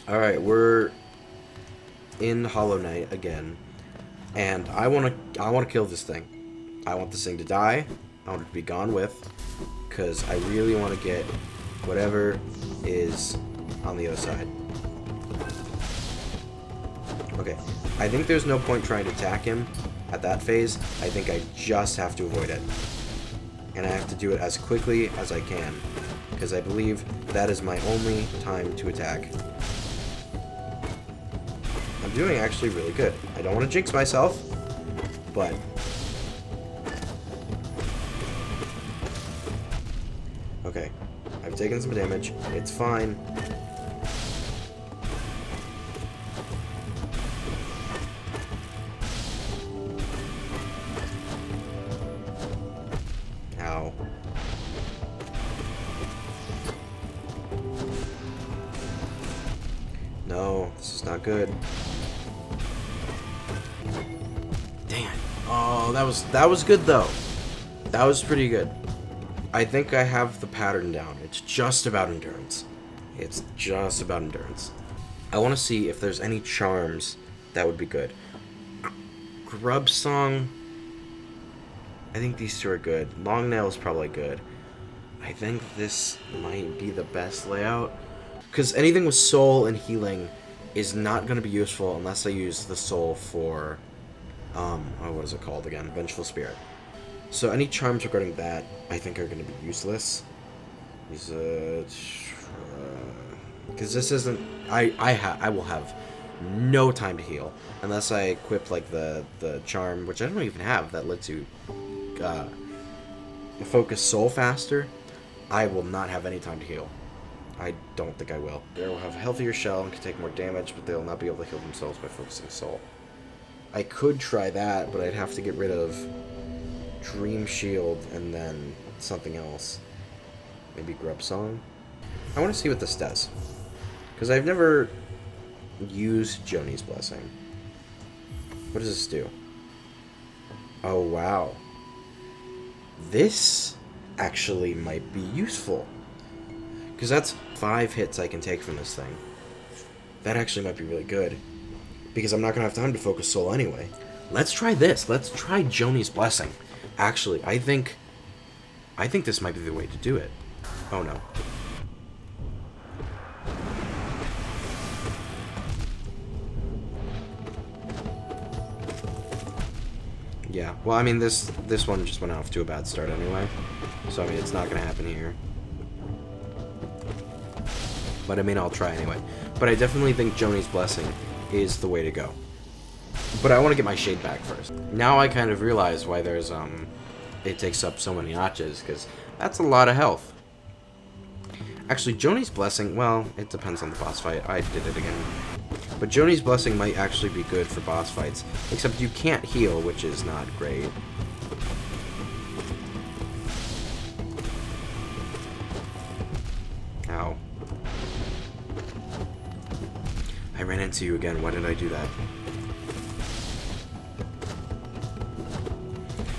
Alright, we're in Hollow Knight again. And I wanna kill this thing. I want this thing to die. I want it to be gone with. Because I really want to get whatever is on the other side. Okay. I think there's no point trying to attack him at that phase. I think I just have to avoid it. And I have to do it as quickly as I can. Because I believe that is my only time to attack. I'm doing actually really good. I don't want to jinx myself, but okay. I've taken some damage. It's fine. Ow. No, this is not good. Dang it. Oh, that was good though. That was pretty good. I think I have the pattern down. It's just about endurance. It's just about endurance. I want to see if there's any charms that would be good. Grub Song. I think these two are good. Long Nail is probably good. I think this might be the best layout. Because anything with soul and healing is not going to be useful unless I use the soul for, what is it called again? Vengeful Spirit. So any charms regarding that, I think are going to be useless. Because this isn't... I will have no time to heal unless I equip like the charm, which I don't even have, that lets you focus soul faster. I will not have any time to heal. I don't think I will. They will have a healthier shell and can take more damage, but they'll not be able to heal themselves by focusing soul. I could try that, but I'd have to get rid of Dream Shield and then something else. Maybe Grub Song? I want to see what this does. Because I've never used Joni's Blessing. What does this do? Oh, wow. This actually might be useful. Because that's 5 hits I can take from this thing. That actually might be really good. Because I'm not going to have time to focus soul anyway. Let's try this. Let's try Joni's Blessing. Actually, I think this might be the way to do it. Oh no. Yeah, well, I mean, this one just went off to a bad start anyway. So, I mean, it's not going to happen here. But, I mean, I'll try anyway. But I definitely think Joni's Blessing is the way to go. But I want to get my shade back first. Now I kind of realize why there's, it takes up so many notches, because that's a lot of health. Actually, Joni's Blessing, well, it depends on the boss fight. I did it again. But Joni's Blessing might actually be good for boss fights, except you can't heal, which is not great. Ow. I ran into you again. Why did I do that?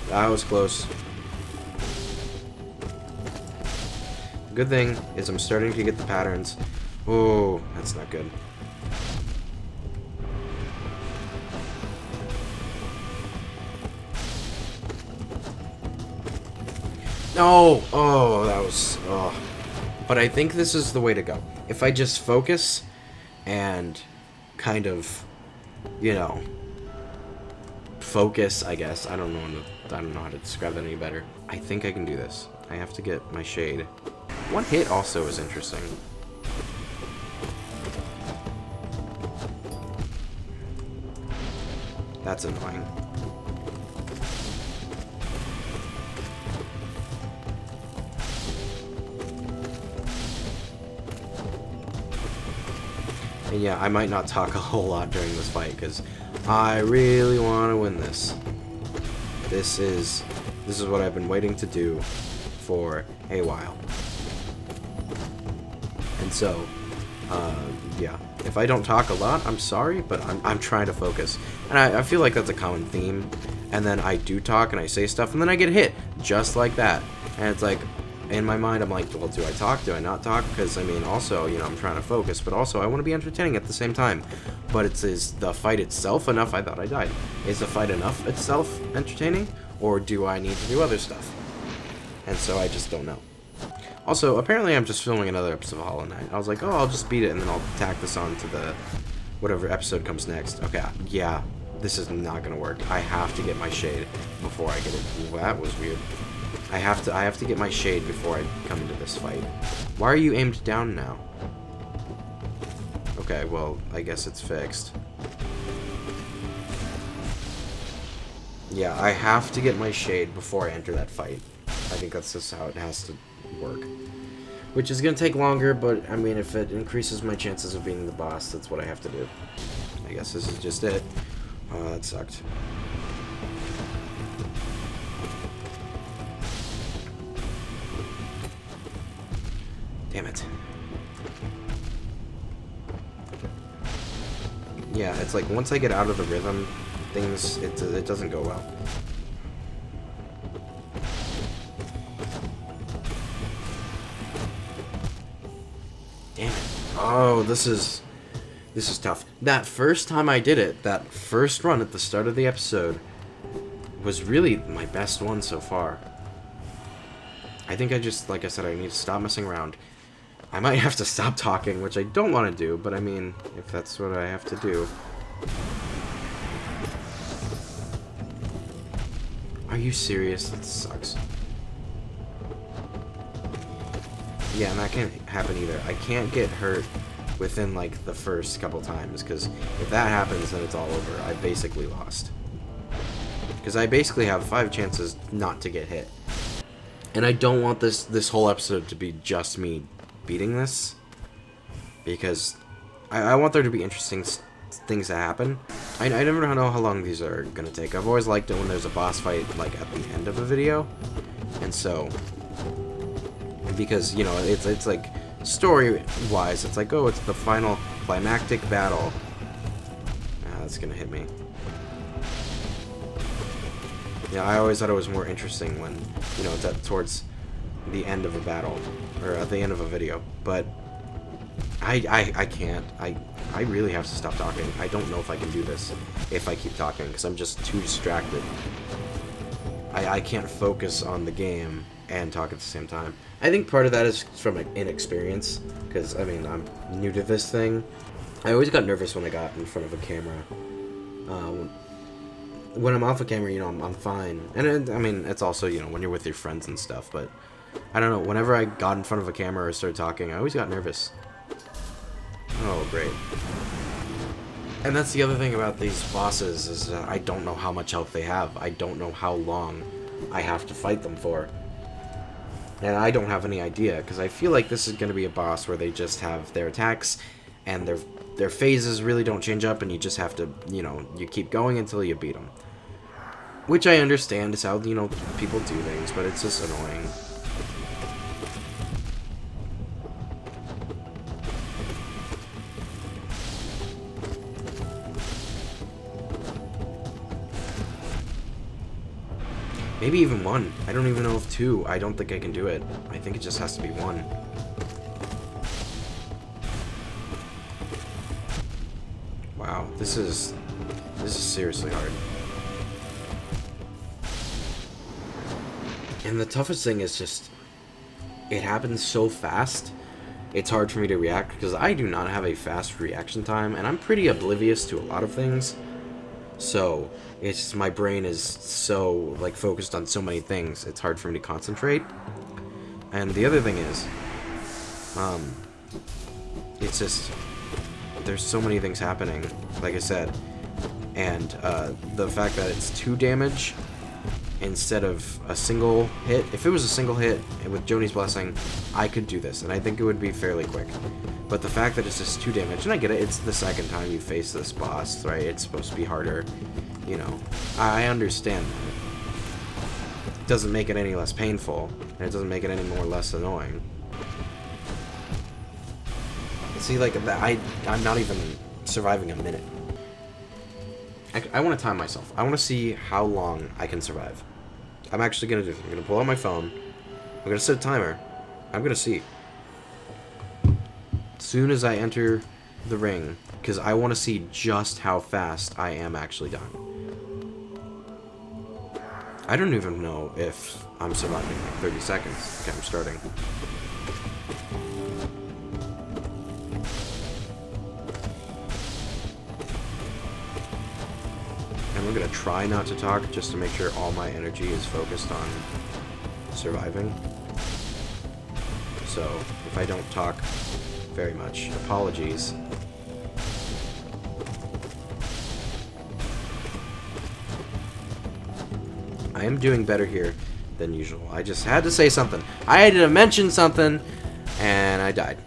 That was close. Good thing is I'm starting to get the patterns. Oh, that's not good. No! Oh, that was... Oh. But I think this is the way to go. If I just focus and kind of, you know, focus, I guess. I don't know how to describe that any better. I think I can do this. I have to get my shade. One hit also is interesting. That's annoying. And yeah, I might not talk a whole lot during this fight, because I really want to win this. This is what I've been waiting to do for a while. And so, yeah, if I don't talk a lot, I'm sorry, but I'm trying to focus. And I feel like that's a common theme. And then I do talk and I say stuff, and then I get hit, just like that. And it's like, in my mind, I'm like, well, do I talk? Do I not talk? Because, I mean, also, you know, I'm trying to focus, but also I want to be entertaining at the same time. But is the fight itself enough? I thought I died. Is the fight enough itself entertaining? Or do I need to do other stuff? And so I just don't know. Also, apparently I'm just filming another episode of Hollow Knight. I was like, oh, I'll just beat it, and then I'll tack this on to the whatever episode comes next. Okay, yeah, this is not gonna work. I have to get my shade before I get it. Ooh, that was weird. I have to get my shade before I come into this fight. Why are you aimed down now? Okay, well, I guess it's fixed. Yeah, I have to get my shade before I enter that fight. I think that's just how it has to work. Which is going to take longer, but, I mean, if it increases my chances of being the boss, that's what I have to do. I guess this is just it. Oh, that sucked. Damn it. Yeah, it's like once I get out of the rhythm, it doesn't go well. Damn it. Oh, this is tough. That first time I did it, that first run at the start of the episode, was really my best one so far. I think like I said, I need to stop messing around. I might have to stop talking, which I don't want to do, but I mean, if that's what I have to do. Are you serious? That sucks. Yeah, and that can't happen either. I can't get hurt within, like, the first couple times, because if that happens, then it's all over. I basically lost. Because I basically have 5 chances not to get hit. And I don't want this whole episode to be just me beating this, because I want there to be interesting things that happen. I never know how long these are gonna take. I've always liked it when there's a boss fight, like, at the end of a video, and so, because, you know, it's like, story-wise, it's like, oh, it's the final climactic battle. Ah, that's gonna hit me. Yeah, I always thought it was more interesting when, you know, it's towards the end of a battle, or at the end of a video, but I can't. I really have to stop talking. I don't know if I can do this if I keep talking, because I'm just too distracted. I can't focus on the game and talk at the same time. I think part of that is from inexperience, because, I mean, I'm new to this thing. I always got nervous when I got in front of a camera. When I'm off a camera, you know, I'm fine. And, I mean, it's also, you know, when you're with your friends and stuff, but I don't know, whenever I got in front of a camera or started talking, I always got nervous. Oh, great. And that's the other thing about these bosses, is that I don't know how much health they have. I don't know how long I have to fight them for. And I don't have any idea, because I feel like this is going to be a boss where they just have their attacks, and their phases really don't change up, and you just have to, you know, you keep going until you beat them. Which I understand is how, you know, people do things, but it's just annoying. Maybe even 1. I don't even know if 2. I don't think I can do it. I think it just has to be 1. Wow, this is seriously hard. And the toughest thing is just, it happens so fast, it's hard for me to react, because I do not have a fast reaction time, and I'm pretty oblivious to a lot of things. So, it's just, my brain is so, like, focused on so many things, it's hard for me to concentrate. And the other thing is, it's just, there's so many things happening, like I said, and the fact that it's 2 damage instead of a single hit. If it was a single hit with Joni's Blessing, I could do this, and I think it would be fairly quick. But the fact that it's just 2 damage, and I get it, it's the second time you face this boss, right? It's supposed to be harder, you know. I understand that. It doesn't make it any less painful, and it doesn't make it any more less annoying. See, like, I'm not even surviving a minute. I want to time myself. I want to see how long I can survive. I'm actually going to do this. I'm going to pull out my phone, I'm gonna set a timer. I'm gonna see. As soon as I enter the ring, because I want to see just how fast I am actually done. I don't even know if I'm surviving like 30 seconds. Okay, I'm starting. And I'm gonna try not to talk just to make sure all my energy is focused on surviving. So, if I don't talk very much, apologies. I am doing better here than usual. I just had to say something. I had to mention something, and I died.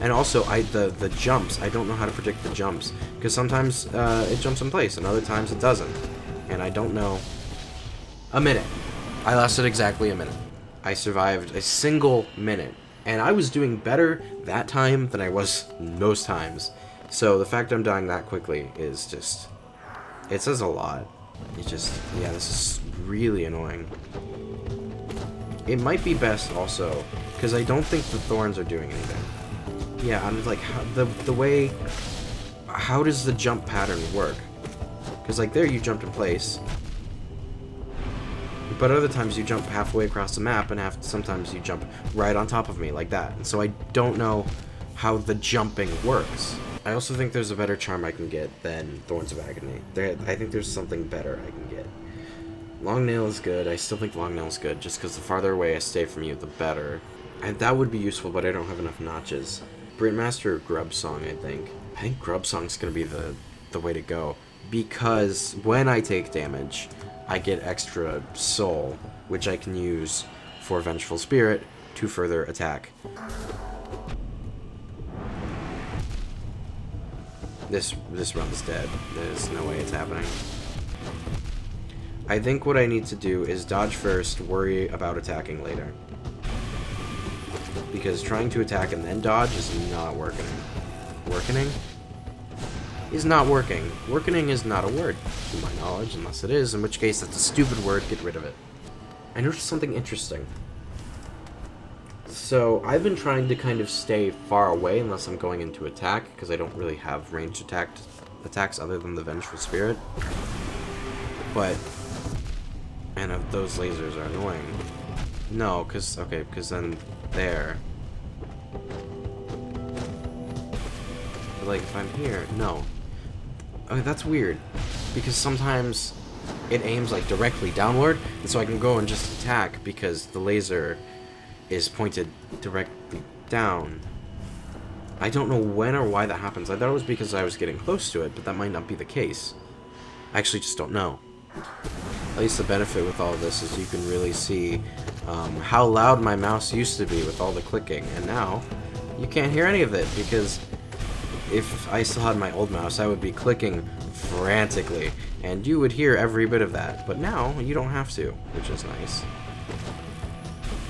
And also, the jumps, I don't know how to predict the jumps. Because sometimes it jumps in place, and other times it doesn't. And I don't know. A minute. I lasted exactly a minute. I survived a single minute. And I was doing better that time than I was most times. So the fact I'm dying that quickly is just... It says a lot. It just... Yeah, this is really annoying. It might be best also, because I don't think the thorns are doing anything. Yeah, I'm like, the way, how does the jump pattern work? Because like there you jumped in place, but other times you jump halfway across the map, and sometimes you jump right on top of me like that. And so I don't know how the jumping works. I also think there's a better charm I can get than Thorns of Agony. I think there's something better I can get. Long Nail is good. I still think Long Nail is good, just because the farther away I stay from you, the better. And that would be useful, but I don't have enough notches. Brintmaster or Grub Song, I think. I think Grub Song's gonna be the way to go. Because when I take damage, I get extra soul, which I can use for Vengeful Spirit to further attack. This run is dead. There's no way it's happening. I think what I need to do is dodge first, worry about attacking later. Because trying to attack and then dodge is not working. Working is not working. Working is not a word, to my knowledge, unless it is, in which case that's a stupid word, get rid of it. I noticed something interesting. So, I've been trying to kind of stay far away unless I'm going into attack, because I don't really have ranged attacks other than the Vengeful Spirit. But, and those lasers are annoying. No, because then there. But like if I'm here, no. Okay, that's weird. Because sometimes it aims like directly downward, and so I can go and just attack because the laser is pointed directly down. I don't know when or why that happens. I thought it was because I was getting close to it, but that might not be the case. I actually just don't know. At least the benefit with all of this is you can really see how loud my mouse used to be with all the clicking, and now you can't hear any of it, because if I still had my old mouse, I would be clicking frantically, and you would hear every bit of that. But now, you don't have to, which is nice.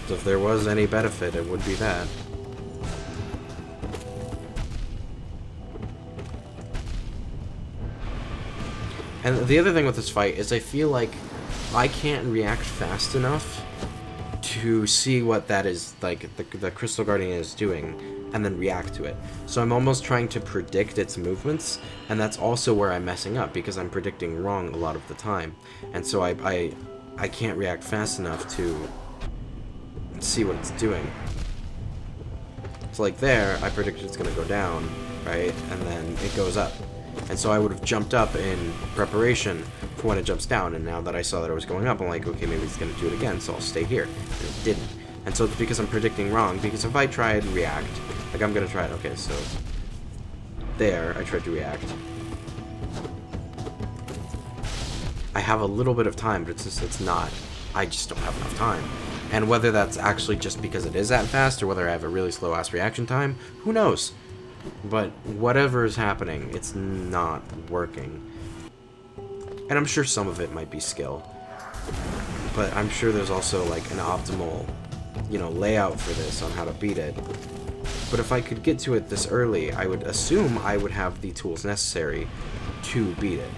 So if there was any benefit, it would be that. And the other thing with this fight is I feel like I can't react fast enough to see what that is, like, the Crystal Guardian is doing, and then react to it. So I'm almost trying to predict its movements, and that's also where I'm messing up, because I'm predicting wrong a lot of the time. And so I can't react fast enough to see what it's doing. So like there, I predicted it's going to go down, right? And then it goes up. And so I would have jumped up in preparation for when it jumps down, and now that I saw that it was going up, I'm like, okay, maybe it's going to do it again, so I'll stay here. And it didn't. And so it's because I'm predicting wrong, because if I try and react, like I'm going to try it, okay, so there, I tried to react. I have a little bit of time, but it's not. I just don't have enough time. And whether that's actually just because it is that fast, or whether I have a really slow-ass reaction time, who knows? But whatever is happening, it's not working. And And I'm sure some of it might be skill. But I'm sure there's also, like, an optimal, you know, layout for this on how to beat it. But if I could get to it this early, I would assume I would have the tools necessary to beat it.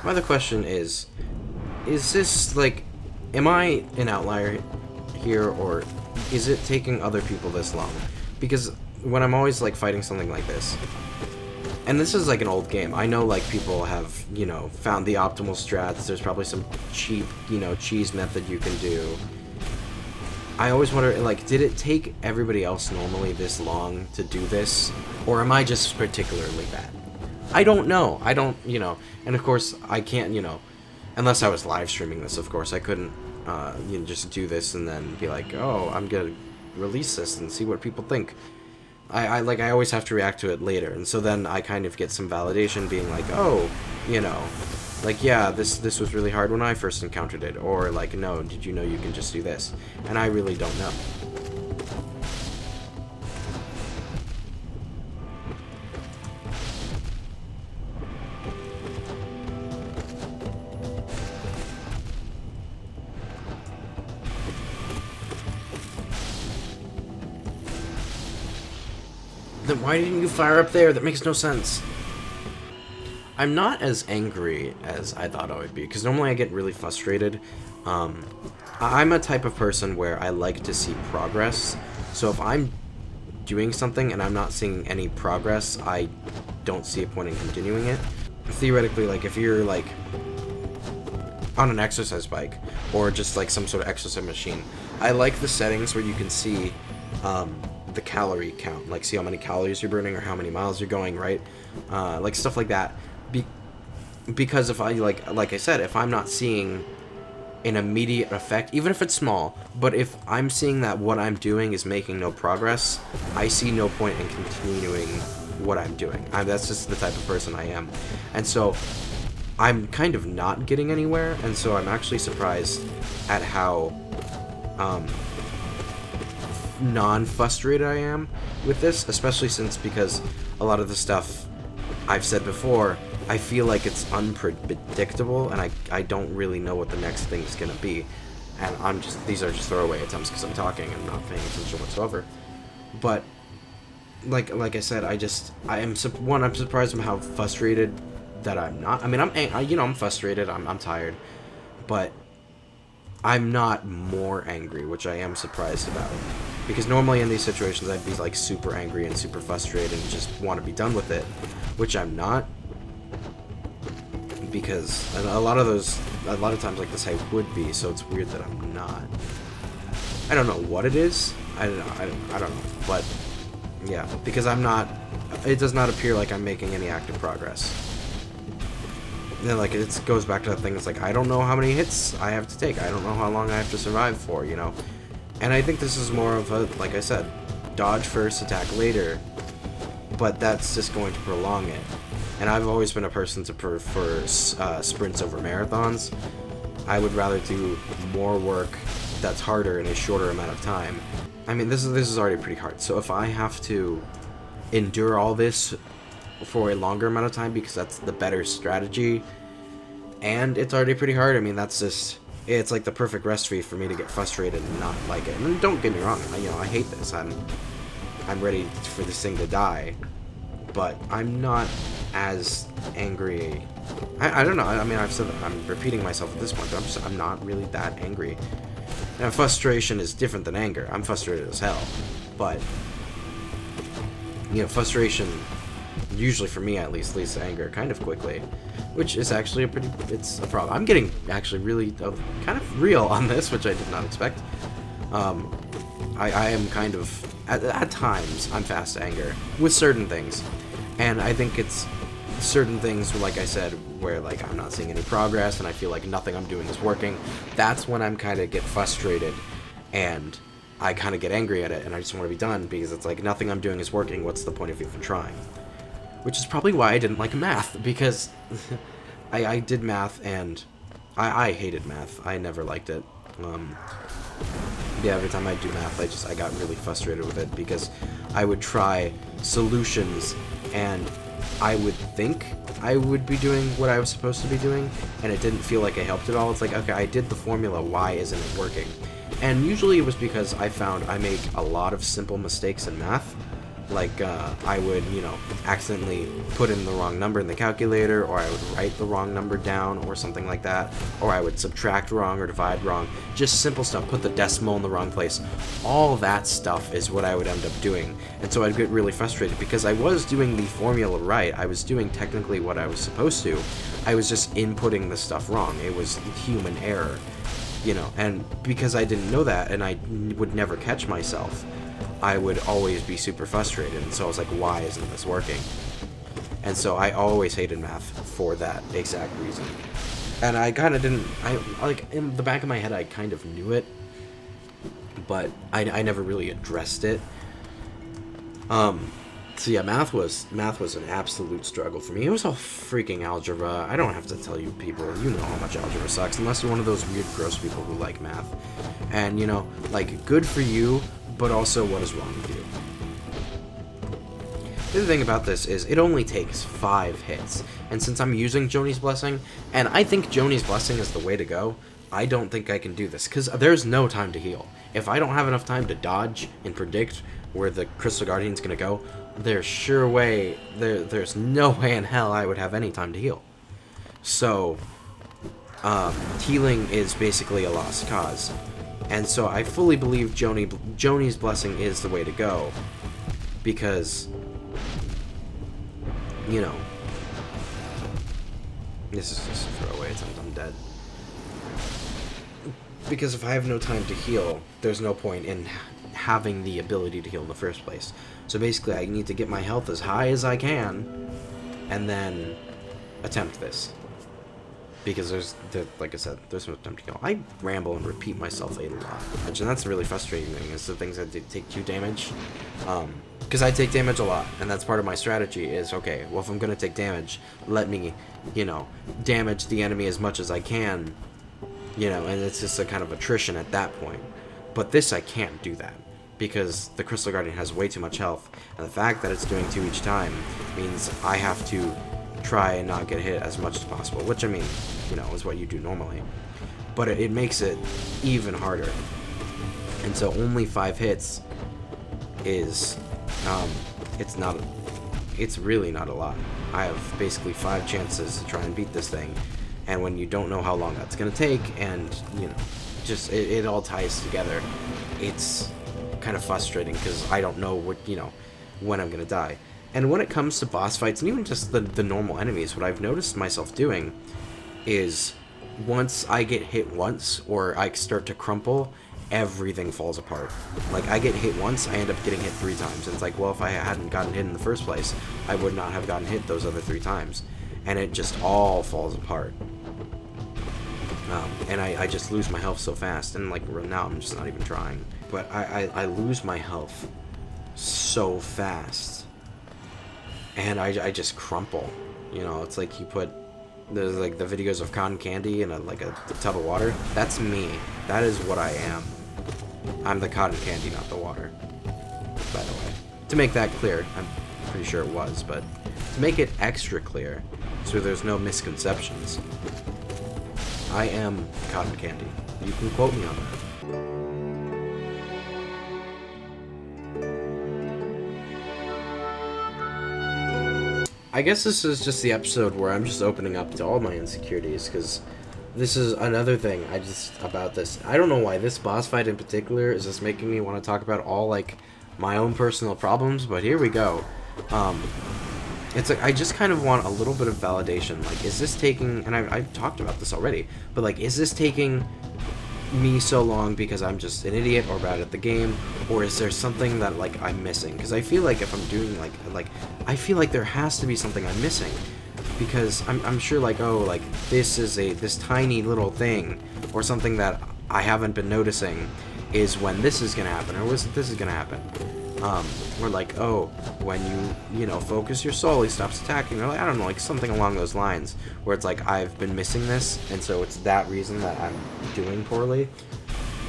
My other question is this, like, am I an outlier here, or is it taking other people this long? Because when I'm always, like, fighting something like this, and this is, like, an old game, I know, like, people have, you know, found the optimal strats, there's probably some cheap, you know, cheese method you can do. I always wonder, like, did it take everybody else normally this long to do this, or am I just particularly bad? I don't know. I don't, you know, and of course I can't, you know, unless I was live streaming this, of course I couldn't, you know, just do this and then be like, oh, I'm gonna release this and see what people think. I always have to react to it later, and so then I kind of get some validation being like, oh, you know, like, yeah, this was really hard when I first encountered it, or like, no, did you know you can just do this? And I really don't know. Then why didn't you fire up there? That makes no sense. I'm not as angry as I thought I would be, because normally I get really frustrated. I'm a type of person where I like to see progress, so if I'm doing something and I'm not seeing any progress, I don't see a point in continuing it. Theoretically, like, if you're, like, on an exercise bike, or just, like, some sort of exercise machine, I like the settings where you can see, the calorie count, like see how many calories you're burning or how many miles you're going, right? Like stuff like that. Because if I, like I said, if I'm not seeing an immediate effect, even if it's small, but if I'm seeing that what I'm doing is making no progress, I see no point in continuing what I'm doing. That's just the type of person I am. And so I'm kind of not getting anywhere, and so I'm actually surprised at how non-frustrated I am with this, especially since, because a lot of the stuff I've said before, I feel like it's unpredictable, and I don't really know what the next thing is gonna be, and these are just throwaway attempts because I'm talking and not paying attention whatsoever. But like I said, I'm surprised at how frustrated that I'm not. I mean, I'm frustrated, I'm tired, but I'm not more angry, which I am surprised about. Because normally in these situations I'd be like super angry and super frustrated and just want to be done with it, which I'm not. Because a lot of times like this I would be, so it's weird that I'm not. I don't know what it is. I don't know, but yeah, because I'm not. It does not appear like I'm making any active progress. Then, like, it goes back to that thing. It's like, I don't know how many hits I have to take. I don't know how long I have to survive for, you know? And I think this is more of a, like I said, dodge first, attack later. But that's just going to prolong it. And I've always been a person to prefer sprints over marathons. I would rather do more work that's harder in a shorter amount of time. I mean, this is already pretty hard. So if I have to endure all this for a longer amount of time because that's the better strategy, and it's already pretty hard, I mean, it's like the perfect recipe for me to get frustrated and not like it. And don't get me wrong, I hate this. I'm ready for this thing to die, but I'm not as angry. I don't know. I mean, I've said that. I'm repeating myself at this point, but I'm not really that angry. Now, frustration is different than anger. I'm frustrated as hell. But, you know, frustration, usually for me at least, leads to anger kind of quickly. Which is actually it's a problem. I'm getting actually really kind of real on this, which I did not expect. I am kind of, at times, I'm fast to anger with certain things. And I think it's certain things, like I said, where like I'm not seeing any progress and I feel like nothing I'm doing is working. That's when I'm kind of get frustrated and I kind of get angry at it and I just want to be done because it's like nothing I'm doing is working. What's the point of even trying? Which is probably why I didn't like math, because I did math and I hated math. I never liked it. Yeah, every time I do math, I got really frustrated with it because I would try solutions and I would think I would be doing what I was supposed to be doing, and it didn't feel like it helped at all. It's like, okay, I did the formula, why isn't it working? And usually it was because I found I make a lot of simple mistakes in math. Like, I would, you know, accidentally put in the wrong number in the calculator, or I would write the wrong number down, or something like that, or I would subtract wrong or divide wrong. Just simple stuff, put the decimal in the wrong place. All that stuff is what I would end up doing, and so I'd get really frustrated, because I was doing the formula right, I was doing technically what I was supposed to, I was just inputting the stuff wrong. It was human error, you know, and because I didn't know that, and I would never catch myself, I would always be super frustrated, and so I was like, why isn't this working? And so I always hated math for that exact reason. And I kind of didn't, like, in the back of my head, I kind of knew it, but I never really addressed it. So yeah, math was an absolute struggle for me. It was all freaking algebra. I don't have to tell you people, you know how much algebra sucks, unless you're one of those weird, gross people who like math. And, you know, like, good for you, but also what is wrong with you? The other thing about this is it only takes 5 hits, and since I'm using Joni's Blessing, and I think Joni's Blessing is the way to go, I don't think I can do this, because there's no time to heal. If I don't have enough time to dodge and predict where the Crystal Guardian's gonna go, there's no way in hell I would have any time to heal. So, healing is basically a lost cause. And so I fully believe Joni's Blessing is the way to go, because, you know, this is just a throwaway attempt, I'm dead. Because if I have no time to heal, there's no point in having the ability to heal in the first place. So basically I need to get my health as high as I can, and then attempt this. Because like I said, there's no time to kill. I ramble and repeat myself a lot, and that's really frustrating thing, is the things that take 2 damage. Because I take damage a lot, and that's part of my strategy is, okay, well, if I'm going to take damage, let me, you know, damage the enemy as much as I can, you know, and it's just a kind of attrition at that point. But this, I can't do that, because the Crystal Guardian has way too much health, and the fact that it's doing 2 each time means I have to try and not get hit as much as possible, which, I mean, you know, is what you do normally, but it makes it even harder. And so only 5 hits is, it's really not a lot. I have basically 5 chances to try and beat this thing, and when you don't know how long that's gonna take, and, you know, just, it all ties together, it's kind of frustrating, because I don't know what, you know, when I'm gonna die. And when it comes to boss fights, and even just the normal enemies, what I've noticed myself doing is once I get hit once, or I start to crumple, everything falls apart. Like, I get hit once, I end up getting hit 3 times. And it's like, well, if I hadn't gotten hit in the first place, I would not have gotten hit those other 3 times. And it just all falls apart. And I just lose my health so fast, and like now I'm just not even trying. But I lose my health so fast. And I just crumple, you know. It's like there's like the videos of cotton candy in a tub of water. That's me. That is what I am. I'm the cotton candy, not the water, by the way. To make that clear, I'm pretty sure it was, but to make it extra clear, so there's no misconceptions, I am cotton candy. You can quote me on that. I guess this is just the episode where I'm just opening up to all my insecurities, because this is another thing about this. I don't know why this boss fight in particular is just making me want to talk about all, like, my own personal problems, but here we go. It's like, I just kind of want a little bit of validation. Like, is this taking, and I've talked about this already, but, like, is this taking me so long because I'm just an idiot or bad at the game, or is there something that, like, I'm missing? Because I feel like if I'm doing, like, I feel like there has to be something I'm missing. Because I'm sure, like, oh, like, this tiny little thing, or something that I haven't been noticing, is when this is gonna happen, or this is gonna happen. Or like, oh, when you know, focus your soul, he stops attacking, or like, I don't know, like, something along those lines, where it's like, I've been missing this, and so it's that reason that I'm doing poorly.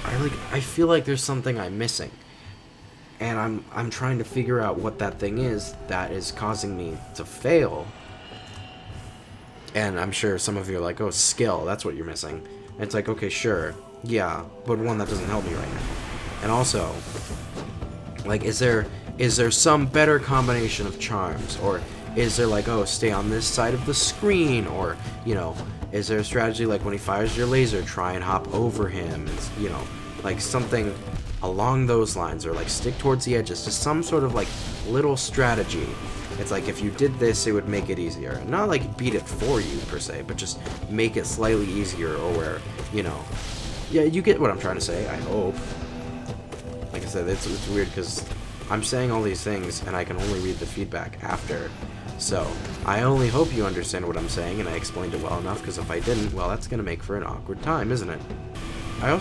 I feel like there's something I'm missing. And I'm trying to figure out what that thing is that is causing me to fail. And I'm sure some of you are like, oh, skill, that's what you're missing. And it's like, okay, sure, yeah, but one that doesn't help me right now. And also, like, is there some better combination of charms? Or is there, like, oh, stay on this side of the screen? Or, you know, is there a strategy, like, when he fires your laser, try and hop over him? It's, you know, like, something along those lines. Or, like, stick towards the edges. Just some sort of, like, little strategy. It's like, if you did this, it would make it easier. Not, like, beat it for you, per se, but just make it slightly easier, or where, you know... Yeah, you get what I'm trying to say, I hope. Like I said, it's weird, because I'm saying all these things, and I can only read the feedback after. So, I only hope you understand what I'm saying, and I explained it well enough, because if I didn't, well, that's gonna make for an awkward time, isn't it? I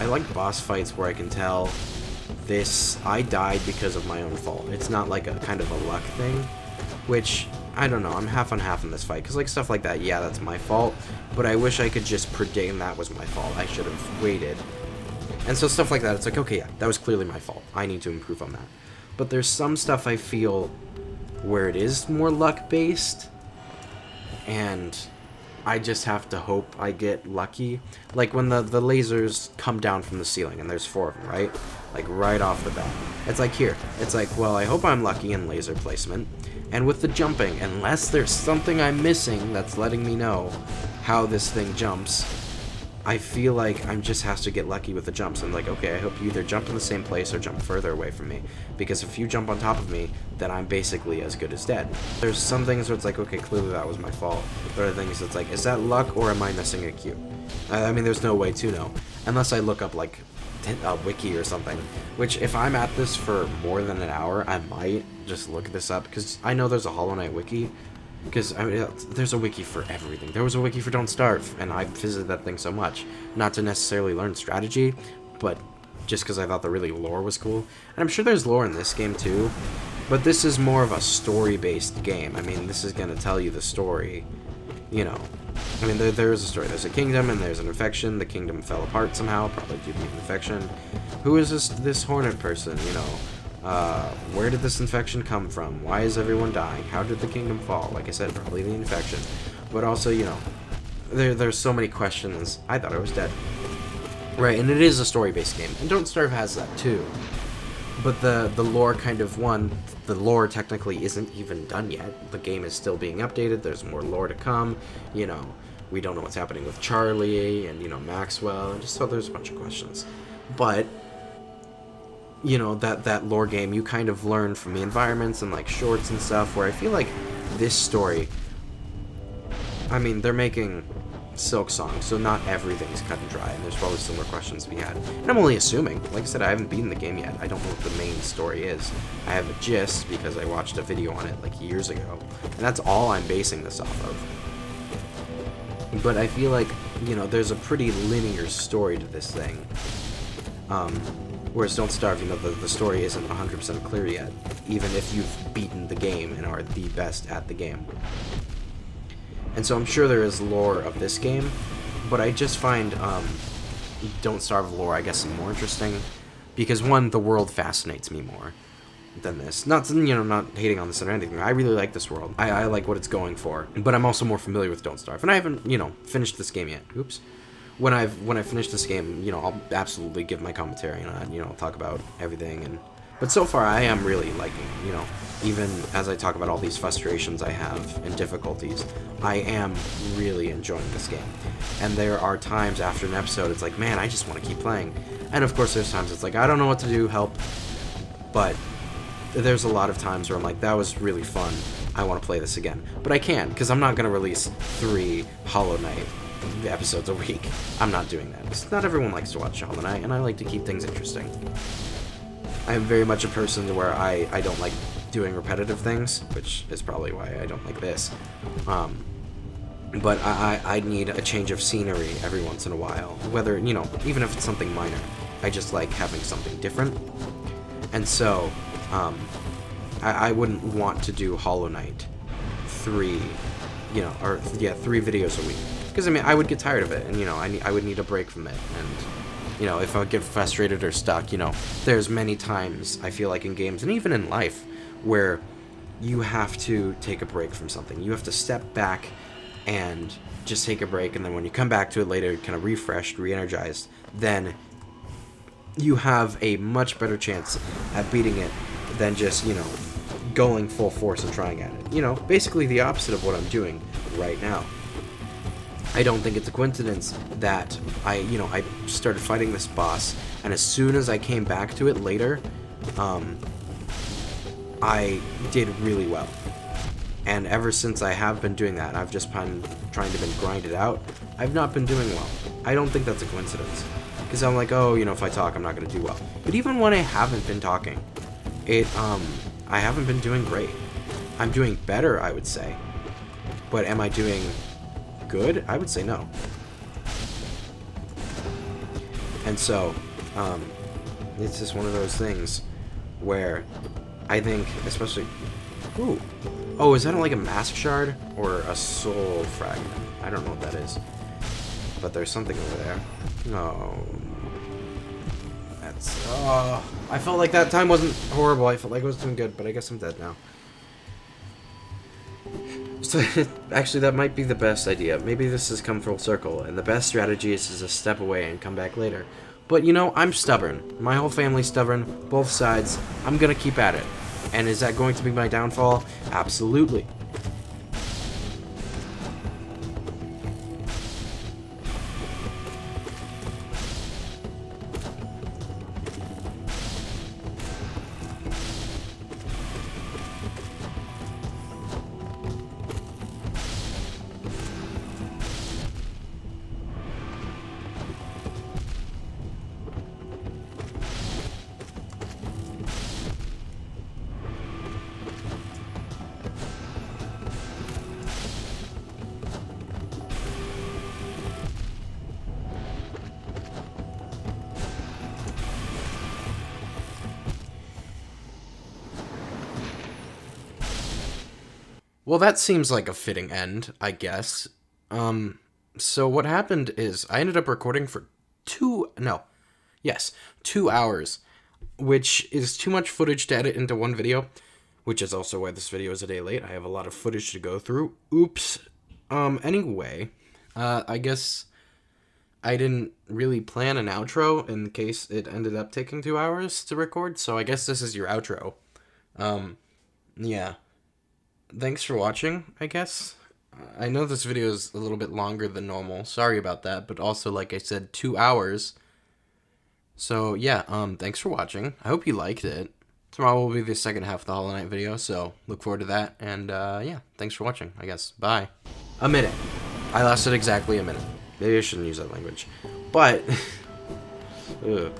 like boss fights where I can tell I died because of my own fault. It's not like a kind of a luck thing, which, I don't know, I'm half on half in this fight, because, like, stuff like that, yeah, that's my fault, but I wish I could just predict, and that was my fault. I should have waited. And so stuff like that, it's like, okay, yeah, that was clearly my fault. I need to improve on that. But there's some stuff I feel where it is more luck-based, and I just have to hope I get lucky. Like when the lasers come down from the ceiling, and there's 4 of them, right? Like right off the bat. It's like here. It's like, well, I hope I'm lucky in laser placement. And with the jumping, unless there's something I'm missing that's letting me know how this thing jumps, I feel like I'm just has to get lucky with the jumps. I'm like, okay, I hope you either jump in the same place or jump further away from me. Because if you jump on top of me, then I'm basically as good as dead. There's some things where it's like, okay, clearly that was my fault. There are things that's like, is that luck or am I missing a cue? I mean, there's no way to know. Unless I look up, like, a wiki or something. Which, if I'm at this for more than an hour, I might just look this up. Because I know there's a Hollow Knight wiki. Because, I mean, there's a wiki for everything. There was a wiki for Don't Starve, and I visited that thing so much. Not to necessarily learn strategy, but just because I thought the really lore was cool. And I'm sure there's lore in this game, too. But this is more of a story-based game. I mean, this is going to tell you the story, you know. I mean, there is a story. There's a kingdom, and there's an infection. The kingdom fell apart somehow, probably due to the infection. Who is this Hornet person, you know? Where did this infection come from? Why is everyone dying? How did the kingdom fall? Like I said, probably the infection. But also, you know, there's so many questions. I thought I was dead. Right, and it is a story-based game. And Don't Starve has that, too. But the lore kind of the lore technically isn't even done yet. The game is still being updated. There's more lore to come. You know, we don't know what's happening with Charlie and, you know, Maxwell. And just so there's a bunch of questions. But... you know, that lore game, you kind of learn from the environments and, like, shorts and stuff, where I feel like this story, I mean, they're making Silk Song, so not everything's cut and dry, and there's probably still more questions to be had. And I'm only assuming. Like I said, I haven't beaten the game yet. I don't know what the main story is. I have a gist, because I watched a video on it, like, years ago, and that's all I'm basing this off of. But I feel like, you know, there's a pretty linear story to this thing. Whereas Don't Starve, you know, the story isn't 100% clear yet, even if you've beaten the game and are the best at the game. And so I'm sure there is lore of this game, but I just find Don't Starve lore, I guess, more interesting, because, one, the world fascinates me more than this. Not, you know, not hating on this or anything. I really like this world. I like what it's going for, but I'm also more familiar with Don't Starve, and I haven't, you know, finished this game yet. Oops. When I finish this game, you know, I'll absolutely give my commentary on it, you know, I'll talk about everything, but so far I am really liking, you know, even as I talk about all these frustrations I have and difficulties, I am really enjoying this game. And there are times after an episode, it's like, man, I just want to keep playing. And of course, there's times it's like, I don't know what to do, help. But there's a lot of times where I'm like, that was really fun, I want to play this again. But I can't, because I'm not going to release 3 Hollow Knight episodes a week. I'm not doing that, because not everyone likes to watch Hollow Knight, and I like to keep things interesting. I'm very much a person to where I don't like doing repetitive things, which is probably why I don't like this. But I need a change of scenery every once in a while. Whether, you know, even if it's something minor. I just like having something different. And so, I wouldn't want to do Hollow Knight 3, you know, or, yeah, 3 videos a week. Because, I mean, I would get tired of it, and, you know, I would need a break from it, and, you know, if I get frustrated or stuck, you know, there's many times, I feel like in games, and even in life, where you have to take a break from something. You have to step back and just take a break, and then when you come back to it later, kind of refreshed, re-energized, then you have a much better chance at beating it than just, you know, going full force and trying at it. You know, basically the opposite of what I'm doing right now. I don't think it's a coincidence that I started fighting this boss, and as soon as I came back to it later, I did really well. And ever since I have been doing that, I've just been trying to grind it out, I've not been doing well. I don't think that's a coincidence. Because I'm like, oh, you know, if I talk, I'm not going to do well. But even when I haven't been talking, I haven't been doing great. I'm doing better, I would say. But am I doing good? I would say no. And so, it's just one of those things where I think, especially... Ooh. Oh, is that like a mask shard? Or a soul fragment? I don't know what that is. But there's something over there. No. That's... Oh, I felt like that time wasn't horrible. I felt like I was doing good, but I guess I'm dead now. So, actually, that might be the best idea. Maybe this has come full circle, and the best strategy is to just step away and come back later. But, you know, I'm stubborn. My whole family's stubborn, both sides. I'm gonna keep at it. And is that going to be my downfall? Absolutely. Well, that seems like a fitting end, I guess. So what happened is I ended up recording for 2 hours, which is too much footage to edit into one video, which is also why this video is a day late. I have a lot of footage to go through. Oops. Anyway, I guess I didn't really plan an outro in case it ended up taking 2 hours to record, so I guess this is your outro. Yeah. Thanks for watching, I guess. I know this video is a little bit longer than normal. Sorry about that, but also, like I said, 2 hours. So, yeah, thanks for watching. I hope you liked it. Tomorrow will be the second half of the Hollow Knight video, so look forward to that. And, yeah, thanks for watching, I guess. Bye. A minute. I lasted exactly a minute. Maybe I shouldn't use that language. But... ugh.